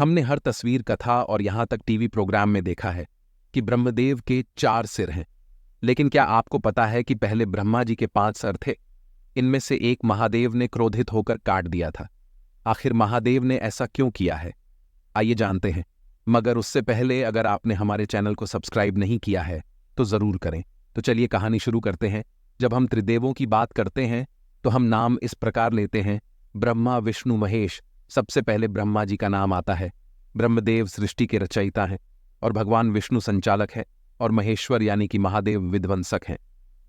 हमने हर तस्वीर, कथा और यहां तक टीवी प्रोग्राम में देखा है कि ब्रह्मदेव के 4 सिर हैं। लेकिन क्या आपको पता है कि पहले ब्रह्मा जी के 5 सर थे? इनमें से एक महादेव ने क्रोधित होकर काट दिया था। आखिर महादेव ने ऐसा क्यों किया है? आइए जानते हैं। मगर उससे पहले अगर आपने हमारे चैनल को सब्सक्राइब नहीं किया है तो जरूर करें। तो चलिए कहानी शुरू करते हैं। जब हम त्रिदेवों की बात करते हैं तो हम नाम इस प्रकार लेते हैं: ब्रह्मा, विष्णु, महेश। सबसे पहले ब्रह्मा जी का नाम आता है। ब्रह्मदेव सृष्टि के रचयिता हैं और भगवान विष्णु संचालक है और महेश्वर यानी कि महादेव विध्वंसक हैं।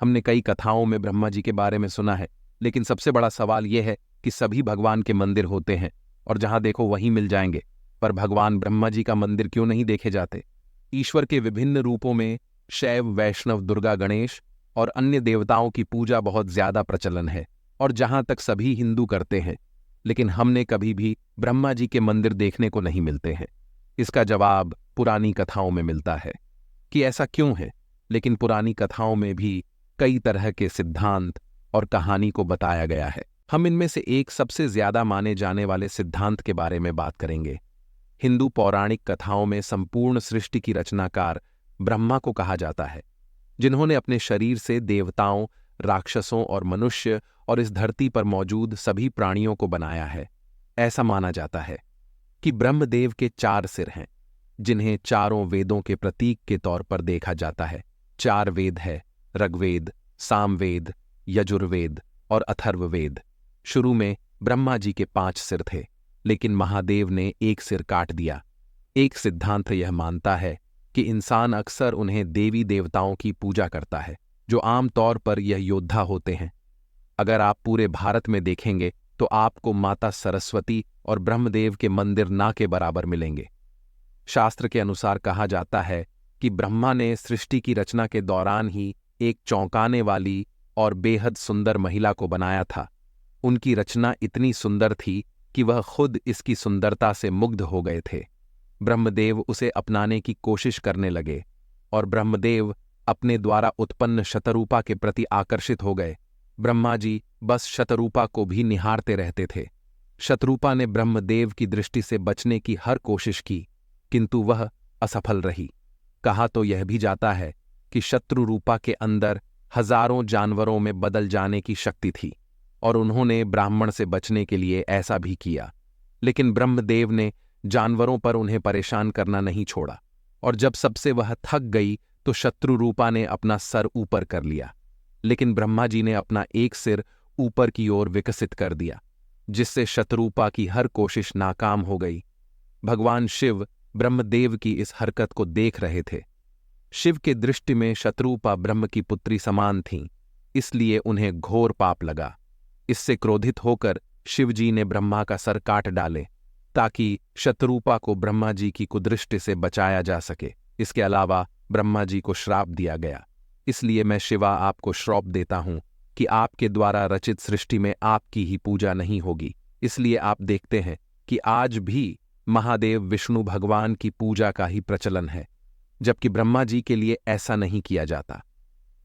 हमने कई कथाओं में ब्रह्मा जी के बारे में सुना है, लेकिन सबसे बड़ा सवाल यह है कि सभी भगवान के मंदिर होते हैं और जहां देखो वहीं मिल जाएंगे, पर भगवान ब्रह्मा जी का मंदिर क्यों नहीं देखे जाते? ईश्वर के विभिन्न रूपों में शैव, वैष्णव, दुर्गा, गणेश और अन्य देवताओं की पूजा बहुत ज्यादा प्रचलन है और जहां तक सभी हिंदू करते हैं, लेकिन हमने कभी भी ब्रह्मा जी के मंदिर देखने को नहीं मिलते हैं। इसका जवाब पुरानी कथाओं में मिलता है कि ऐसा क्यों है। लेकिन पुरानी कथाओं में भी कई तरह के सिद्धांत और कहानी को बताया गया है। हम इनमें से एक सबसे ज्यादा माने जाने वाले सिद्धांत के बारे में बात करेंगे। हिंदू पौराणिक कथाओं में संपूर्ण सृष्टि की रचनाकार ब्रह्मा को कहा जाता है, जिन्होंने अपने शरीर से देवताओं, राक्षसों और मनुष्य और इस धरती पर मौजूद सभी प्राणियों को बनाया है। ऐसा माना जाता है कि ब्रह्मदेव के 4 सिर हैं, जिन्हें चारों वेदों के प्रतीक के तौर पर देखा जाता है। 4 वेद है: ऋग्वेद, सामवेद, यजुर्वेद और अथर्ववेद। शुरू में ब्रह्मा जी के 5 सिर थे, लेकिन महादेव ने एक सिर काट दिया। एक सिद्धांत यह मानता है कि इंसान अक्सर उन्हें देवी देवताओं की पूजा करता है, जो आमतौर पर यह योद्धा होते हैं। अगर आप पूरे भारत में देखेंगे तो आपको माता सरस्वती और ब्रह्मदेव के मंदिर ना के बराबर मिलेंगे। शास्त्र के अनुसार कहा जाता है कि ब्रह्मा ने सृष्टि की रचना के दौरान ही एक चौंकाने वाली और बेहद सुंदर महिला को बनाया था। उनकी रचना इतनी सुंदर थी कि वह खुद इसकी सुंदरता से मुग्ध हो गए थे। ब्रह्मदेव उसे अपनाने की कोशिश करने लगे और ब्रह्मदेव अपने द्वारा उत्पन्न शतरूपा के प्रति आकर्षित हो गए। ब्रह्मा जी बस शतरूपा को भी निहारते रहते थे। शतरूपा ने ब्रह्मदेव की दृष्टि से बचने की हर कोशिश की, किंतु वह असफल रही। कहा तो यह भी जाता है कि शत्रुरूपा के अंदर हजारों जानवरों में बदल जाने की शक्ति थी और उन्होंने ब्राह्मण से बचने के लिए ऐसा भी किया। लेकिन ब्रह्मदेव ने जानवरों पर उन्हें परेशान करना नहीं छोड़ा और जब सबसे वह थक गई तो शत्रुरूपा ने अपना सर ऊपर कर लिया। लेकिन ब्रह्मा जी ने अपना एक सिर ऊपर की ओर विकसित कर दिया, जिससे शत्रुरूपा की हर कोशिश नाकाम हो गई। भगवान शिव ब्रह्मदेव की इस हरकत को देख रहे थे। शिव के दृष्टि में शत्रुरूपा ब्रह्म की पुत्री समान थीं, इसलिए उन्हें घोर पाप लगा। इससे क्रोधित होकर शिवजी ने ब्रह्मा का सर काट डाले ताकि शत्रुरूपा को ब्रह्मा जी की कुदृष्टि से बचाया जा सके। इसके अलावा ब्रह्मा जी को श्राप दिया गया। इसलिए मैं शिवा आपको श्राप देता हूं कि आपके द्वारा रचित सृष्टि में आपकी ही पूजा नहीं होगी। इसलिए आप देखते हैं कि आज भी महादेव विष्णु भगवान की पूजा का ही प्रचलन है, जबकि ब्रह्मा जी के लिए ऐसा नहीं किया जाता।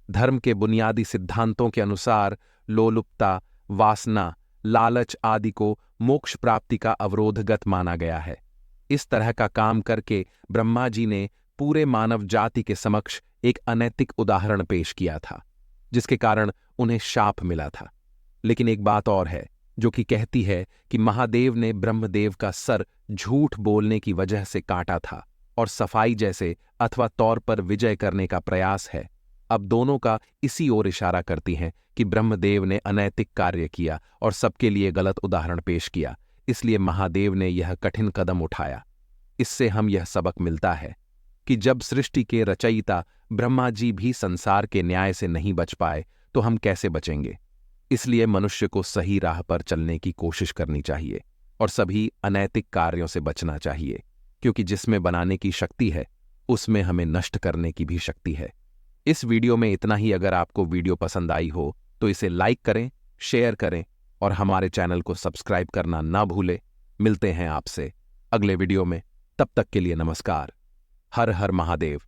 धर्म के बुनियादी सिद्धांतों के अनुसार लोलुपता, वासना, लालच आदि को मोक्ष प्राप्ति का अवरोधगत माना गया है। इस तरह का काम करके ब्रह्मा जी ने पूरे मानव जाति के समक्ष एक अनैतिक उदाहरण पेश किया था, जिसके कारण उन्हें शाप मिला था। लेकिन एक बात और है जो कि कहती है कि महादेव ने ब्रह्मदेव का सर झूठ बोलने की वजह से काटा था और सफाई जैसे अथवा तौर पर विजय करने का प्रयास है। अब दोनों का इसी ओर इशारा करती हैं कि ब्रह्मदेव ने अनैतिक कार्य किया और सबके लिए गलत उदाहरण पेश किया, इसलिए महादेव ने यह कठिन कदम उठाया। इससे हम यह सबक मिलता है कि जब सृष्टि के रचयिता ब्रह्मा जी भी संसार के न्याय से नहीं बच पाए तो हम कैसे बचेंगे? इसलिए मनुष्य को सही राह पर चलने की कोशिश करनी चाहिए और सभी अनैतिक कार्यों से बचना चाहिए, क्योंकि जिसमें बनाने की शक्ति है उसमें हमें नष्ट करने की भी शक्ति है। इस वीडियो में इतना ही। अगर आपको वीडियो पसंद आई हो तो इसे लाइक करें, शेयर करें और हमारे चैनल को सब्सक्राइब करना ना भूलें। मिलते हैं आपसे अगले वीडियो में, तब तक के लिए नमस्कार। हर हर महादेव।